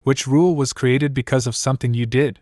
Which rule was created because of something you did?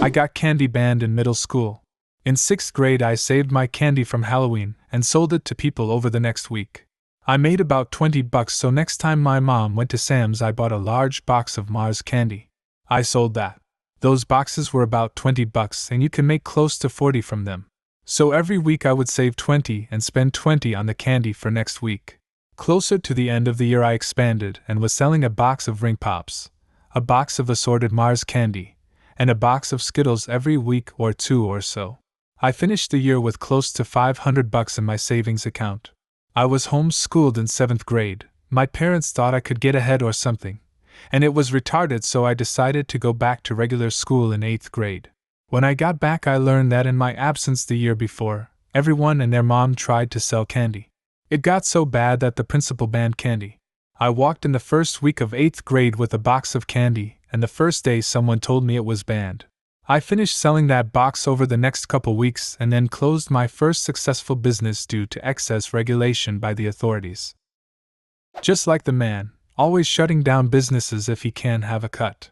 I got candy banned in middle school. In 6th grade, I saved my candy from Halloween and sold it to people over the next week. I made about $20, so next time my mom went to Sam's, I bought a large box of Mars candy. I sold that. Those boxes were about $20, and you can make close to 40 from them. So every week I would save 20 and spend 20 on the candy for next week. Closer to the end of the year, I expanded and was selling a box of Ring Pops, a box of assorted Mars candy, and a box of Skittles every week or two or so. I finished the year with close to $500 in my savings account. I was homeschooled in 7th grade. My parents thought I could get ahead or something, and it was retarded, so I decided to go back to regular school in 8th grade. When I got back, I learned that in my absence the year before, everyone and their mom tried to sell candy. It got so bad that the principal banned candy. I walked in the first week of 8th grade with a box of candy, and the first day someone told me it was banned. I finished selling that box over the next couple weeks and then closed my first successful business due to excess regulation by the authorities. Just like the man, always shutting down businesses if he can have a cut.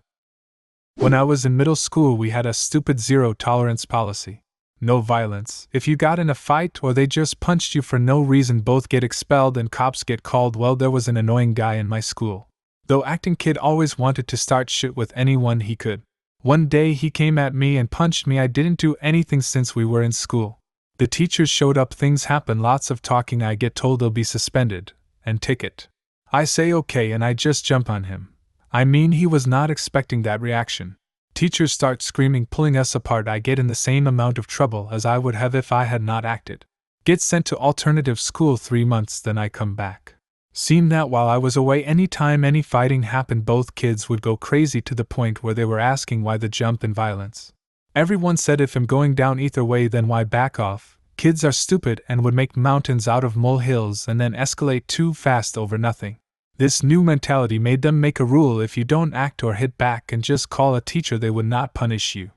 When I was in middle school, we had a stupid zero-tolerance policy. No violence. If you got in a fight or they just punched you for no reason, both get expelled and cops get called. Well, there was an annoying guy in my school. Though acting kid always wanted to start shit with anyone he could. One day he came at me and punched me. I didn't do anything since we were in school. The teachers showed up, things happen, lots of talking. I get told they'll be suspended and ticket. I say okay and I just jump on him. I mean, he was not expecting that reaction. Teachers start screaming, pulling us apart. I get in the same amount of trouble as I would have if I had not acted. Get sent to alternative school 3 months, then I come back. Seemed that while I was away, anytime any fighting happened, both kids would go crazy to the point where they were asking why the jump in violence. Everyone said if I'm going down either way, then why back off? Kids are stupid and would make mountains out of molehills and then escalate too fast over nothing. This new mentality made them make a rule: if you don't act or hit back and just call a teacher, they would not punish you.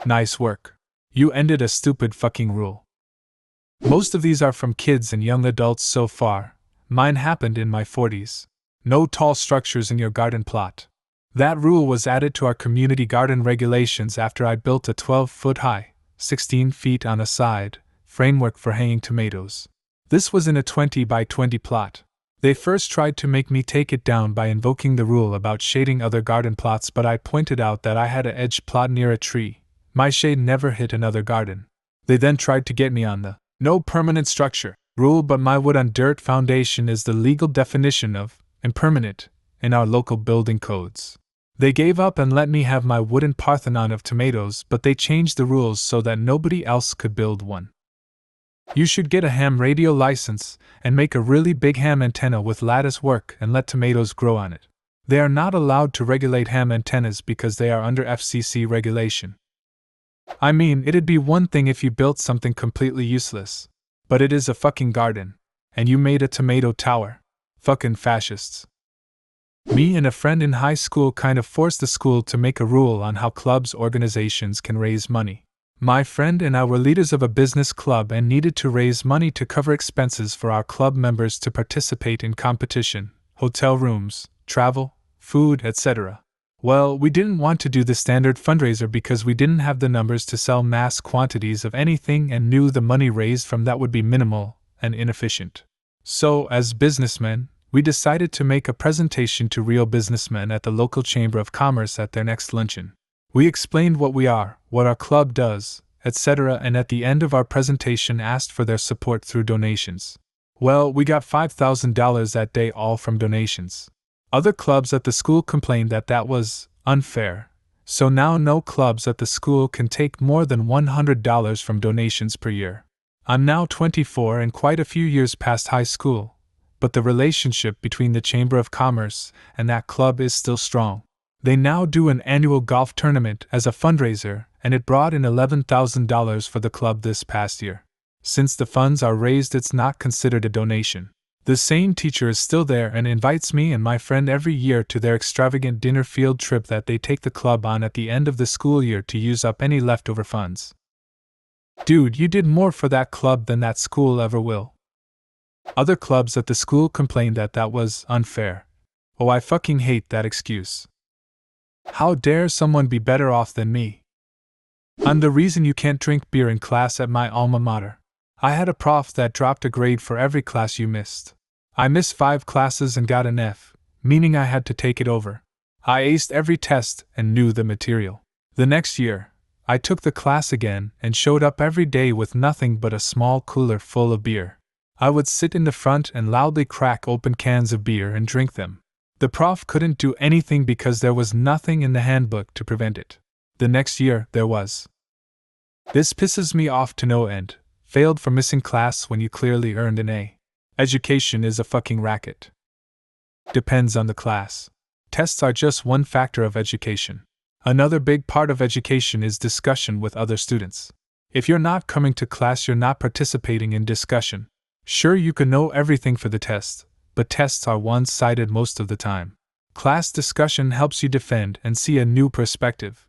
Nice work. You ended a stupid fucking rule. Most of these are from kids and young adults so far. Mine happened in my 40s. No tall structures in your garden plot. That rule was added to our community garden regulations after I built a 12-foot high, 16 feet on a side, framework for hanging tomatoes. This was in a 20 by 20 plot. They first tried to make me take it down by invoking the rule about shading other garden plots, but I pointed out that I had an edge plot near a tree. My shade never hit another garden. They then tried to get me on the no permanent structure rule, but my wood on dirt foundation is the legal definition of impermanent in our local building codes. They gave up and let me have my wooden Parthenon of tomatoes, but they changed the rules so that nobody else could build one. You should get a ham radio license and make a really big ham antenna with lattice work and let tomatoes grow on it. They are not allowed to regulate ham antennas because they are under FCC regulation. I mean, it'd be one thing if you built something completely useless. But it is a fucking garden. And you made a tomato tower. Fucking fascists. Me and a friend in high school kind of forced the school to make a rule on how clubs organizations can raise money. My friend and I were leaders of a business club and needed to raise money to cover expenses for our club members to participate in competition, hotel rooms, travel, food, etc. Well, we didn't want to do the standard fundraiser because we didn't have the numbers to sell mass quantities of anything and knew the money raised from that would be minimal and inefficient. So, as businessmen, we decided to make a presentation to real businessmen at the local Chamber of Commerce at their next luncheon. We explained what we are, what our club does, etc., and at the end of our presentation asked for their support through donations. Well, we got $5,000 that day, all from donations. Other clubs at the school complained that that was unfair, so now no clubs at the school can take more than $100 from donations per year. I'm now 24 and quite a few years past high school, but the relationship between the Chamber of Commerce and that club is still strong. They now do an annual golf tournament as a fundraiser, and it brought in $11,000 for the club this past year. Since the funds are raised, it's not considered a donation. The same teacher is still there and invites me and my friend every year to their extravagant dinner field trip that they take the club on at the end of the school year to use up any leftover funds. Dude, you did more for that club than that school ever will. Other clubs at the school complained that that was unfair. Oh, I fucking hate that excuse. How dare someone be better off than me? I'm the reason you can't drink beer in class at my alma mater. I had a prof that dropped a grade for every class you missed. I missed 5 classes and got an F, meaning I had to take it over. I aced every test and knew the material. The next year, I took the class again and showed up every day with nothing but a small cooler full of beer. I would sit in the front and loudly crack open cans of beer and drink them. The prof couldn't do anything because there was nothing in the handbook to prevent it. The next year, there was. This pisses me off to no end. Failed for missing class when you clearly earned an A. Education is a fucking racket. Depends on the class. Tests are just one factor of education. Another big part of education is discussion with other students. If you're not coming to class, you're not participating in discussion. Sure, you can know everything for the test, but tests are one-sided most of the time. Class discussion helps you defend and see a new perspective.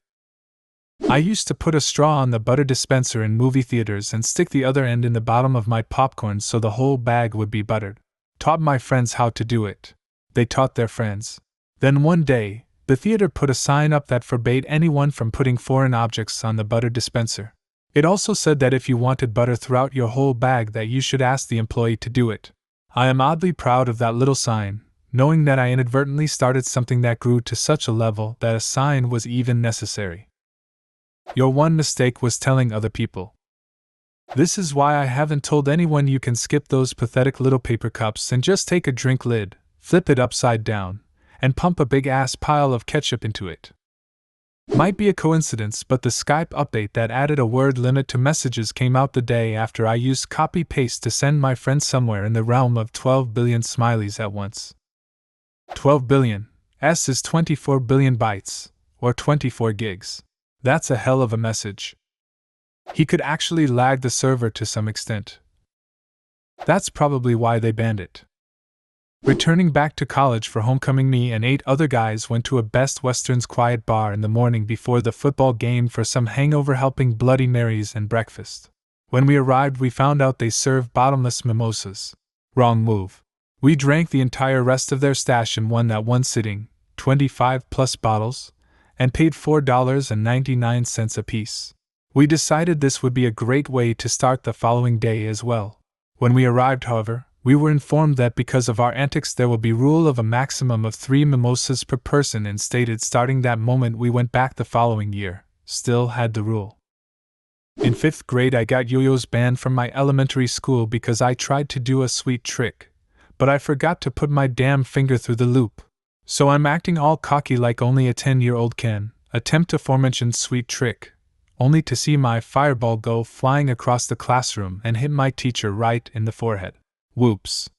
I used to put a straw on the butter dispenser in movie theaters and stick the other end in the bottom of my popcorn so the whole bag would be buttered. Taught my friends how to do it. They taught their friends. Then one day, the theater put a sign up that forbade anyone from putting foreign objects on the butter dispenser. It also said that if you wanted butter throughout your whole bag that you should ask the employee to do it. I am oddly proud of that little sign, knowing that I inadvertently started something that grew to such a level that a sign was even necessary. Your one mistake was telling other people. This is why I haven't told anyone you can skip those pathetic little paper cups and just take a drink lid, flip it upside down, and pump a big-ass pile of ketchup into it. Might be a coincidence, but the Skype update that added a word limit to messages came out the day after I used copy-paste to send my friend somewhere in the realm of 12 billion smileys at once. 12 billion S is 24 billion bytes, or 24 gigs. That's a hell of a message. He could actually lag the server to some extent. That's probably why they banned it. Returning back to college for homecoming, me and 8 other guys went to a Best Western's quiet bar in the morning before the football game for some hangover helping Bloody Marys and breakfast. When we arrived, we found out they served bottomless mimosas. Wrong move. We drank the entire rest of their stash in one sitting, 25 plus bottles, and paid $4.99 apiece. We decided this would be a great way to start the following day as well. When we arrived, however, we were informed that because of our antics there will be rule of a maximum of 3 mimosas per person, and stated starting that moment we went back the following year, still had the rule. In 5th grade I got yo-yos banned from my elementary school because I tried to do a sweet trick, but I forgot to put my damn finger through the loop. So I'm acting all cocky like only a 10-year-old can, attempt aforementioned sweet trick, only to see my fireball go flying across the classroom and hit my teacher right in the forehead. Whoops.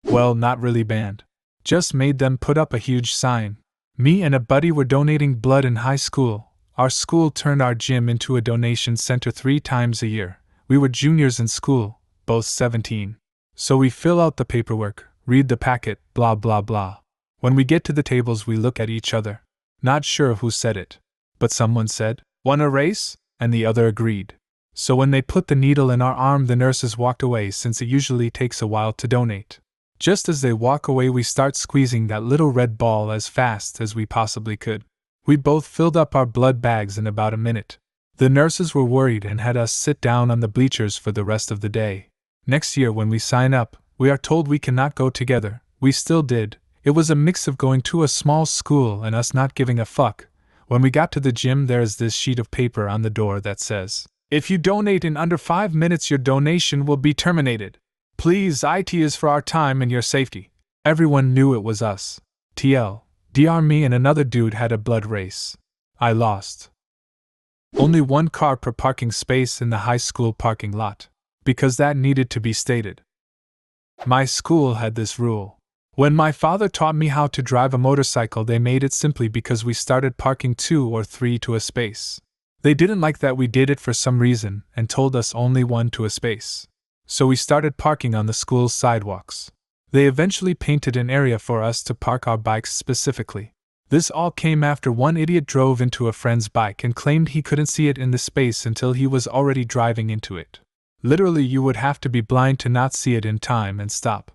Well, not really banned. Just made them put up a huge sign. Me and a buddy were donating blood in high school. Our school turned our gym into a donation center 3 times a year. We were juniors in school, both 17. So we fill out the paperwork, read the packet, blah blah blah. When we get to the tables we look at each other. Not sure who said it, but someone said, "Wanna race?" and the other agreed. So when they put the needle in our arm, the nurses walked away since it usually takes a while to donate. Just as they walk away we start squeezing that little red ball as fast as we possibly could. We both filled up our blood bags in about a minute. The nurses were worried and had us sit down on the bleachers for the rest of the day. Next year when we sign up, we are told we cannot go together. We still did. It was a mix of going to a small school and us not giving a fuck. When we got to the gym there is this sheet of paper on the door that says, "If you donate in under 5 minutes your donation will be terminated. Please, IT is for our time and your safety." Everyone knew it was us. TLDR, me and another dude had a blood race. I lost. Only 1 car per parking space in the high school parking lot, because that needed to be stated. My school had this rule. When my father taught me how to drive a motorcycle they made it simply because we started parking 2 or 3 to a space. They didn't like that we did it for some reason and told us only 1 to a space. So we started parking on the school's sidewalks. They eventually painted an area for us to park our bikes specifically. This all came after one idiot drove into a friend's bike and claimed he couldn't see it in the space until he was already driving into it. Literally, you would have to be blind to not see it in time and stop.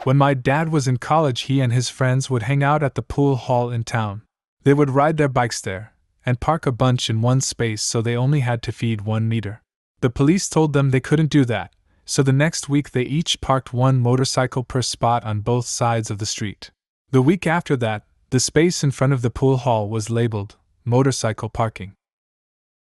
When my dad was in college, he and his friends would hang out at the pool hall in town. They would ride their bikes there, and park a bunch in one space so they only had to feed 1 meter. The police told them they couldn't do that, so the next week they each parked 1 motorcycle per spot on both sides of the street. The week after that, the space in front of the pool hall was labeled motorcycle parking.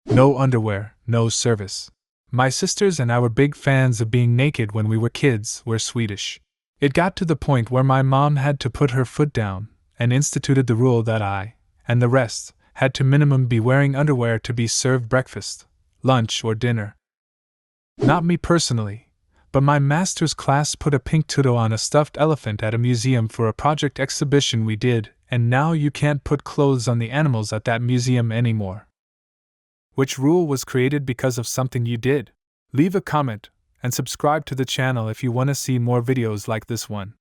No underwear, no service. My sisters and I were big fans of being naked when we were kids. We're Swedish. It got to the point where my mom had to put her foot down and instituted the rule that I, and the rest, had to minimum be wearing underwear to be served breakfast, lunch, or dinner. Not me personally, but my master's class put a pink tutu on a stuffed elephant at a museum for a project exhibition we did, and now you can't put clothes on the animals at that museum anymore. Which rule was created because of something you did? Leave a comment and subscribe to the channel if you want to see more videos like this one.